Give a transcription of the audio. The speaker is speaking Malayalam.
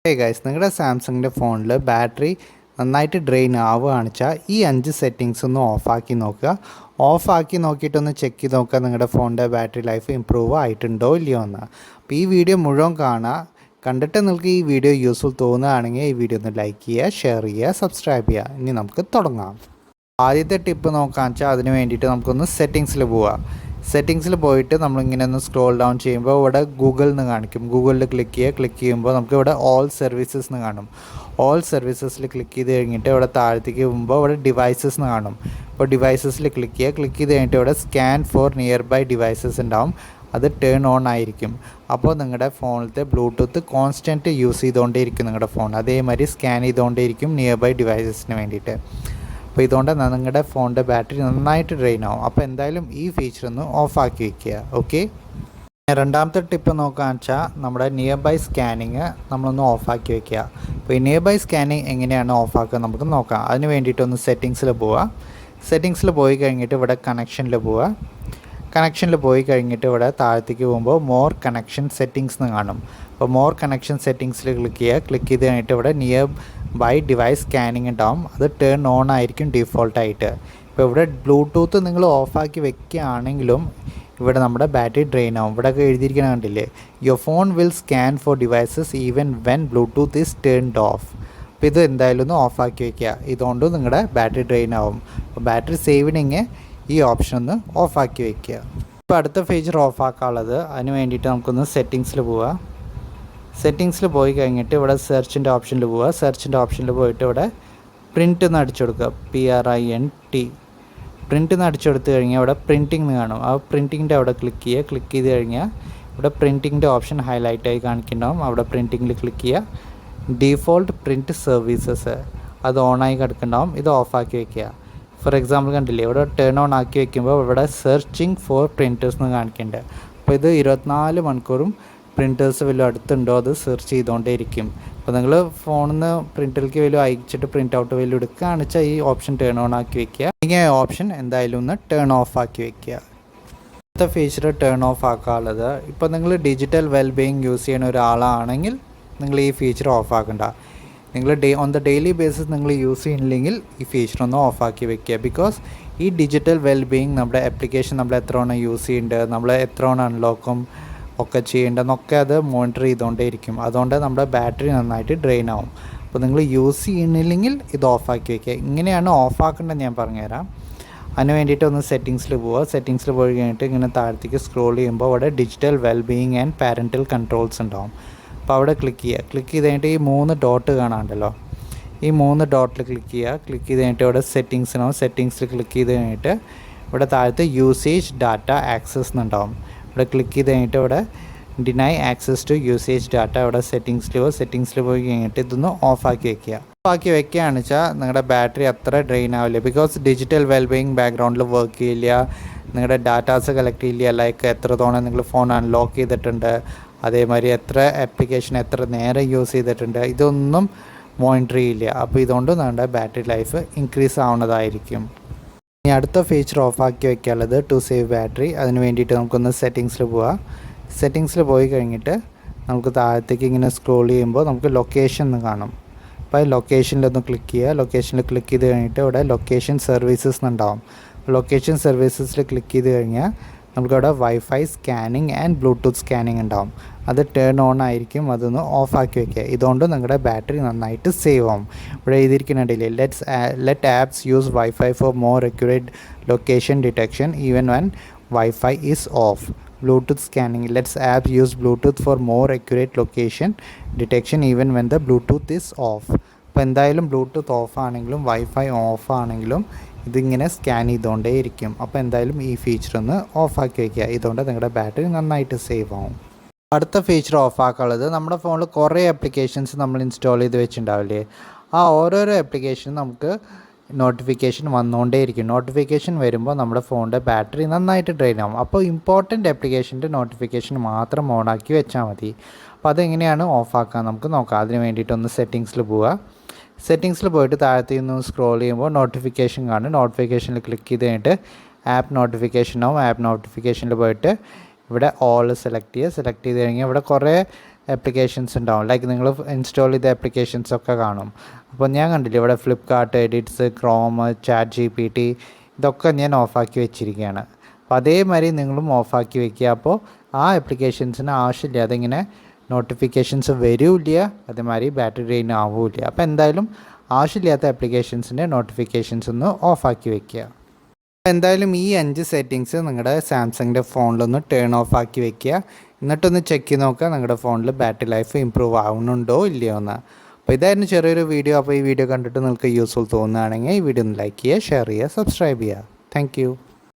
ഹേ ഗൈസ്, നിങ്ങളുടെ സാംസങ്ങിൻ്റെ ഫോണിൽ ബാറ്ററി നന്നായിട്ട് ഡ്രെയിൻ ആവുകയാണെന്ന് വെച്ചാൽ ഈ 5 സെറ്റിങ്സ് ഒന്ന് ഓഫാക്കി നോക്കുക. ഓഫാക്കി നോക്കിയിട്ടൊന്ന് ചെക്ക് ചെയ്ത് നോക്കുക നിങ്ങളുടെ ഫോണിൻ്റെ ബാറ്ററി ലൈഫ് ഇമ്പ്രൂവ് ആയിട്ടുണ്ടോ ഇല്ലയോ എന്ന്. അപ്പോൾ ഈ വീഡിയോ മുഴുവൻ കാണുക. കണ്ടിട്ട് നിങ്ങൾക്ക് ഈ വീഡിയോ യൂസ്ഫുൾ തോന്നുകയാണെങ്കിൽ ഈ വീഡിയോ ഒന്ന് ലൈക്ക് ചെയ്യുക, ഷെയർ ചെയ്യുക, സബ്സ്ക്രൈബ് ചെയ്യുക. ഇനി നമുക്ക് തുടങ്ങാം. ആദ്യത്തെ ടിപ്പ് നോക്കാമെന്ന് വെച്ചാൽ അതിന് വേണ്ടിയിട്ട് നമുക്കൊന്ന് സെറ്റിങ്സിൽ പോവാം. സെറ്റിങ്സിൽ പോയിട്ട് നമ്മളിങ്ങനെ ഒന്ന് സ്ക്രോൾ ഡൗൺ ചെയ്യുമ്പോൾ ഇവിടെ ഗൂഗിൾ എന്ന് കാണിക്കും. ഗൂഗിളിൽ ക്ലിക്ക് ചെയ്യുമ്പോൾ നമുക്ക് ഇവിടെ ഓൾ സർവീസസ് എന്ന് കാണും. ഓൾ സർവീസസിൽ ക്ലിക്ക് ചെയ്ത് കഴിഞ്ഞിട്ട് ഇവിടെ താഴത്തേക്ക് പോകുമ്പോൾ ഇവിടെ ഡിവൈസസ് എന്ന് കാണും. അപ്പോൾ ഡിവൈസസിൽ ക്ലിക്ക് ചെയ്ത് കഴിഞ്ഞിട്ട് ഇവിടെ scan for nearby devices ഉണ്ടാവും. അത് ടേൺ ഓൺ ആയിരിക്കും. അപ്പോൾ നിങ്ങളുടെ ഫോണിലത്തെ ബ്ലൂടൂത്ത് കോൺസ്റ്റൻറ്റ് യൂസ് ചെയ്തുകൊണ്ടേയിരിക്കും നിങ്ങളുടെ ഫോൺ. അതേമാതിരി സ്കാൻ ചെയ്തുകൊണ്ടേയിരിക്കും നിയർ ബൈ ഡിവൈസസിന് വേണ്ടിയിട്ട്. അപ്പോൾ ഇതുകൊണ്ട് നിങ്ങളുടെ ഫോണിൻ്റെ ബാറ്ററി നന്നായിട്ട് ഡ്രെയിൻ ആവും. അപ്പോൾ എന്തായാലും ഈ ഫീച്ചർ ഒന്ന് ഓഫാക്കി വയ്ക്കുക. ഓക്കെ, രണ്ടാമത്തെ ടിപ്പ് നോക്കുകയെന്ന് വെച്ചാൽ നമ്മുടെ നിയർ ബൈ സ്കാനിങ് നമ്മളൊന്ന് ഓഫാക്കി വയ്ക്കുക. അപ്പോൾ ഈ നിയർ ബൈ സ്കാനിങ് എങ്ങനെയാണ് ഓഫാക്കുക നമുക്ക് നോക്കാം. അതിന് വേണ്ടിയിട്ടൊന്ന് സെറ്റിങ്സിൽ പോവുക. സെറ്റിങ്സിൽ പോയി കഴിഞ്ഞിട്ട് ഇവിടെ കണക്ഷനിൽ പോവുക. കണക്ഷനിൽ പോയി കഴിഞ്ഞിട്ട് ഇവിടെ താഴത്തേക്ക് പോകുമ്പോൾ മോർ കണക്ഷൻ സെറ്റിങ്സ് എന്ന് കാണും. അപ്പോൾ മോർ കണക്ഷൻ സെറ്റിങ്സിൽ ക്ലിക്ക് ചെയ്ത് കഴിഞ്ഞിട്ട് ഇവിടെ നിയർ ബൈ ഡിവൈസ് സ്കാനിങ് ഉണ്ടാവും. അത് ടേൺ ഓൺ ആയിരിക്കും ഡീഫോൾട്ടായിട്ട്. ഇപ്പോൾ ഇവിടെ ബ്ലൂടൂത്ത് നിങ്ങൾ ഓഫാക്കി വെക്കുകയാണെങ്കിലും ഇവിടെ നമ്മുടെ ബാറ്ററി ഡ്രെയിൻ ആവും. ഇവിടെയൊക്കെ എഴുതിയിരിക്കണ കണ്ടില്ലേ, your phone will scan for devices even when Bluetooth is turned of. അപ്പോൾ ഇത് എന്തായാലും ഒന്ന് ഓഫാക്കി വയ്ക്കുക. ഇതുകൊണ്ട് നിങ്ങളുടെ ബാറ്ററി ഡ്രെയിൻ ആവും. അപ്പോൾ ബാറ്ററി സേവിങ്ങിങ് ഈ ഓപ്ഷൻ ഒന്ന് ഓഫാക്കി വയ്ക്കുക. ഇപ്പോൾ അടുത്ത ഫീച്ചർ ഓഫാക്കാനുള്ളത്, അതിന് വേണ്ടിയിട്ട് നമുക്കൊന്ന് സെറ്റിങ്സിൽ പോവുക. സെറ്റിങ്സിൽ പോയി കഴിഞ്ഞിട്ട് ഇവിടെ സെർച്ചിൻ്റെ ഓപ്ഷനിൽ പോവുക. സെർച്ചിൻ്റെ ഓപ്ഷനിൽ പോയിട്ട് ഇവിടെ പ്രിൻ്റ് എന്ന് അടിച്ചു കൊടുക്കുക. PRINT പ്രിൻ്റ് എന്ന് അടിച്ചെടുത്ത് കഴിഞ്ഞാൽ ഇവിടെ പ്രിൻറ്റിംഗ് എന്ന് കാണും. ആ പ്രിൻറ്റിങ്ങിൻ്റെ അവിടെ ക്ലിക്ക് ചെയ്ത് കഴിഞ്ഞാൽ ഇവിടെ പ്രിൻറ്റിങ്ങിൻ്റെ ഓപ്ഷൻ ഹൈലൈറ്റ് ആയി കാണിക്കുന്നുണ്ടാവും. അവിടെ പ്രിൻറ്റിങ്ങിൽ ക്ലിക്ക് ചെയ്യുക. ഡീഫോൾട്ട് പ്രിൻറ്റ് സർവീസസ് അത് ഓണായി കിടക്കുന്നുണ്ടാവും. ഇത് ഓഫാക്കി വയ്ക്കുക. ഫോർ എക്സാമ്പിൾ കണ്ടില്ലേ, ഇവിടെ ടേൺ ഓൺ ആക്കി വയ്ക്കുമ്പോൾ ഇവിടെ സെർച്ചിങ് ഫോർ പ്രിൻറ്റേഴ്സ് എന്ന് കാണിക്കുന്നുണ്ട്. അപ്പോൾ ഇത് 24 മണിക്കൂറും പ്രിൻറ്റേഴ്സ് വല്ലതും അടുത്തുണ്ടോ അത് സെർച്ച് ചെയ്തുകൊണ്ടേ ഇരിക്കും. അപ്പോൾ നിങ്ങൾ ഫോണിൽ നിന്ന് പ്രിൻറ്ററിലേക്ക് വല്ലതും അയച്ചിട്ട് പ്രിൻ്റ് ഔട്ട് വല്ലതും എടുക്കുകയാണെന്ന് വെച്ചാൽ ഈ ഓപ്ഷൻ ടേൺ ഓൺ ആക്കി വയ്ക്കുക. ഇങ്ങനെ ഓപ്ഷൻ എന്തായാലും ഒന്ന് ടേൺ ഓഫ് ആക്കി വയ്ക്കുക. അടുത്ത ഫീച്ചർ ടേൺ ഓഫ് ആക്കാനുള്ളത്, ഇപ്പോൾ നിങ്ങൾ ഡിജിറ്റൽ വെൽബീയിങ് യൂസ് ചെയ്യുന്ന ഒരാളാണെങ്കിൽ നിങ്ങൾ ഈ ഫീച്ചർ ഓഫ് ആക്കണ്ട. നിങ്ങൾ ഓൺ ദ ഡെയിലി ബേസിസ് നിങ്ങൾ യൂസ് ചെയ്യുന്നില്ലെങ്കിൽ ഈ ഫീച്ചർ ഒന്ന് ഓഫാക്കി വെക്കുക. ബിക്കോസ് ഈ ഡിജിറ്റൽ വെൽബീയിങ് നമ്മുടെ ആപ്ലിക്കേഷൻ നമ്മൾ എത്രയാണ് യൂസ് ചെയ്യേണ്ടത്, നമ്മൾ എത്രയാണ് അൺലോക്കും ഒക്കെ ചെയ്യേണ്ടതെന്നൊക്കെ അത് മോണിറ്റർ ചെയ്തുകൊണ്ടേ ഇരിക്കും. അതുകൊണ്ട് നമ്മുടെ ബാറ്ററി നന്നായിട്ട് ഡ്രെയിൻ ആവും. അപ്പോൾ നിങ്ങൾ യൂസ് ചെയ്യുന്നില്ലെങ്കിൽ ഇത് ഓഫാക്കി വയ്ക്കുക. ഇങ്ങനെയാണ് ഓഫാക്കേണ്ടത് ഞാൻ പറഞ്ഞുതരാം. അതിന് വേണ്ടിയിട്ട് ഒന്ന് സെറ്റിങ്സിൽ പോവുക. സെറ്റിങ്സിൽ പോയി കഴിഞ്ഞിട്ട് ഇങ്ങനെ താഴത്തേക്ക് സ്ക്രോൾ ചെയ്യുമ്പോൾ അവിടെ ഡിജിറ്റൽ വെൽബീയിങ് ആൻഡ് പാരൻറ്റൽ കൺട്രോൾസ് ഉണ്ടാവും. അപ്പോൾ അവിടെ ക്ലിക്ക് ചെയ്ത് കഴിഞ്ഞിട്ട് ഈ 3 ഡോട്ട് കാണാണ്ടല്ലോ, ഈ 3 ഡോട്ടിൽ ക്ലിക്ക് ചെയ്ത് കഴിഞ്ഞിട്ട് ഇവിടെ സെറ്റിങ്സിൽ ക്ലിക്ക് ചെയ്ത് കഴിഞ്ഞിട്ട് ഇവിടെ താഴത്ത് യൂസേജ് ഡാറ്റ ആക്സസ് എന്നുണ്ടാവും. ഇവിടെ ക്ലിക്ക് ചെയ്ത് കഴിഞ്ഞിട്ട് ഇവിടെ deny access to usage data ഇവിടെ സെറ്റിങ്സിൽ പോയി കഴിഞ്ഞിട്ട് ഇതൊന്ന് ഓഫാക്കി വയ്ക്കുക. ഓഫാക്കി വെക്കുകയാണെന്ന് വെച്ചാൽ നിങ്ങളുടെ ബാറ്ററി അത്ര ഡ്രെയിൻ ആവില്ല. ബിക്കോസ് ഡിജിറ്റൽ വെൽബീയിങ് ബാക്ക്ഗ്രൗണ്ടിൽ വർക്ക് ചെയ്യില്ല, നിങ്ങളുടെ ഡാറ്റാസ് കളക്ട് ചെയ്യില്ല. ലൈക്ക് എത്ര തവണ നിങ്ങൾ ഫോൺ അൺലോക്ക് ചെയ്തിട്ടുണ്ട്, അതേമാതിരി എത്ര ആപ്ലിക്കേഷൻ എത്ര നേരം യൂസ് ചെയ്തിട്ടുണ്ട്, ഇതൊന്നും മോണിറ്റർ ചെയ്യില്ല. അപ്പോൾ ഇതുകൊണ്ട് നമ്മുടെ ബാറ്ററി ലൈഫ് ഇൻക്രീസ് ആവുന്നതായിരിക്കും. ഇനി അടുത്ത ഫീച്ചർ ഓഫാക്കി വയ്ക്കാനുള്ളത് ടു സേവ് ബാറ്ററി. അതിന് വേണ്ടിയിട്ട് നമുക്കൊന്ന് സെറ്റിങ്സിൽ പോവാം. സെറ്റിങ്സിൽ പോയി കഴിഞ്ഞിട്ട് നമുക്ക് താഴത്തേക്ക് ഇങ്ങനെ സ്ക്രോൾ ചെയ്യുമ്പോൾ നമുക്ക് ലൊക്കേഷൻ എന്ന് കാണും. അപ്പോൾ ലൊക്കേഷനിലൊന്ന് ക്ലിക്ക് ചെയ്യുക. ലൊക്കേഷനിൽ ക്ലിക്ക് ചെയ്ത് കഴിഞ്ഞിട്ട് ഇവിടെ ലൊക്കേഷൻ സർവീസസ് എന്നുണ്ടാവും. ലൊക്കേഷൻ സർവീസസിൽ ക്ലിക്ക് ചെയ്ത് കഴിഞ്ഞാൽ നമുക്കവിടെ wifi scanning and Bluetooth scanning ഉണ്ടാവും. അത് ടേൺ ഓൺ ആയിരിക്കും. അതൊന്ന് ഓഫാക്കി വയ്ക്കുക. ഇതുകൊണ്ട് നിങ്ങളുടെ ബാറ്ററി നന്നായിട്ട് സേവ് ആവും. ഇവിടെ എഴുതിയിരിക്കുന്നുണ്ടല്ലേ, let apps use wifi for more accurate location detection even when wifi is off. Bluetooth scanning, let's apps use bluetooth for more accurate location detection even when the bluetooth is off. അപ്പോൾ എന്തായാലും ബ്ലൂടൂത്ത് ഓഫ് ആണെങ്കിലും വൈഫൈ ഓഫ് ആണെങ്കിലും ഇതിങ്ങനെ സ്കാൻ ചെയ്തുകൊണ്ടേ ഇരിക്കും. അപ്പോൾ എന്തായാലും ഈ ഫീച്ചർ ഒന്ന് ഓഫാക്കി വയ്ക്കുക. ഇതുകൊണ്ട് നിങ്ങളുടെ ബാറ്ററി നന്നായിട്ട് സേവ് ആവും. അടുത്ത ഫീച്ചർ ഓഫാക്കാനുള്ളത്, നമ്മുടെ ഫോണിൽ കുറേ ആപ്ലിക്കേഷൻസ് നമ്മൾ ഇൻസ്റ്റാൾ ചെയ്ത് വെച്ചിട്ടുണ്ടാവില്ലേ, ആ ഓരോരോ ആപ്ലിക്കേഷനും നമുക്ക് നോട്ടിഫിക്കേഷൻ വന്നുകൊണ്ടേയിരിക്കും. നോട്ടിഫിക്കേഷൻ വരുമ്പോൾ നമ്മുടെ ഫോണിൻ്റെ ബാറ്ററി നന്നായിട്ട് ഡ്രെയിൻ ആവും. അപ്പോൾ ഇമ്പോർട്ടൻ്റ് ആപ്ലിക്കേഷൻ്റെ നോട്ടിഫിക്കേഷൻ മാത്രം ഓണാക്കി വെച്ചാൽ മതി. അപ്പോൾ അതെങ്ങനെയാണ് ഓഫാക്കാൻ നമുക്ക് നോക്കാം. അതിന് വേണ്ടിയിട്ടൊന്ന് സെറ്റിങ്സിൽ പോവുക. സെറ്റിങ്സിൽ പോയിട്ട് താഴത്തു നിന്ന് സ്ക്രോൾ ചെയ്യുമ്പോൾ നോട്ടിഫിക്കേഷൻ കാണും. നോട്ടിഫിക്കേഷനിൽ ക്ലിക്ക് ചെയ്ത് കഴിഞ്ഞിട്ട് ആപ്പ് നോട്ടിഫിക്കേഷൻ ആവും. ആപ്പ് നോട്ടിഫിക്കേഷനിൽ പോയിട്ട് ഇവിടെ ഓൾ സെലക്ട് ചെയ്ത് കഴിഞ്ഞാൽ ഇവിടെ കുറേ ആപ്ലിക്കേഷൻസ് ഉണ്ടാവും. ലൈക്ക് നിങ്ങൾ ഇൻസ്റ്റാൾ ചെയ്ത ആപ്ലിക്കേഷൻസ് ഒക്കെ കാണും. അപ്പോൾ ഞാൻ കണ്ടില്ല ഇവിടെ Flipkart, edits, Chrome, chat GPT ഇതൊക്കെ ഞാൻ ഓഫാക്കി വെച്ചിരിക്കുകയാണ്. അപ്പോൾ അതേമാതിരി നിങ്ങളും ഓഫാക്കി വെക്കുക. അപ്പോൾ ആ ആപ്ലിക്കേഷൻസിന് ആവശ്യമില്ലാതെ ഇങ്ങനെ നോട്ടിഫിക്കേഷൻസ് വരില്ല, അതേമാതിരി ബാറ്ററി ഡ്രെയിൻ ആവില്ല. അപ്പോൾ എന്തായാലും ആവശ്യമില്ലാത്ത ആപ്ലിക്കേഷൻസിൻ്റെ നോട്ടിഫിക്കേഷൻസ് ഒന്ന് ഓഫാക്കി വെക്കുക. എന്തായാലും ഈ 5 സെറ്റിങ്സ് നിങ്ങളുടെ സാംസങ്ങിൻ്റെ ഫോണിലൊന്ന് ടേൺ ഓഫ് ആക്കി വെക്കുക. എന്നിട്ടൊന്ന് ചെക്ക് ചെയ്ത് നോക്കുക നിങ്ങളുടെ ഫോണിൽ ബാറ്ററി ലൈഫ് ഇമ്പ്രൂവ് ആവുന്നുണ്ടോ ഇല്ലയോ എന്ന്. അപ്പോൾ ഇതായിരുന്നു ചെറിയൊരു വീഡിയോ. അപ്പോൾ ഈ വീഡിയോ കണ്ടിട്ട് നിങ്ങൾക്ക് യൂസ്ഫുൾ തോന്നുകയാണെങ്കിൽ ഈ വീഡിയോ ഒന്ന് ലൈക്ക് ചെയ്യുക, ഷെയർ ചെയ്യുക, സബ്സ്ക്രൈബ് ചെയ്യുക. താങ്ക്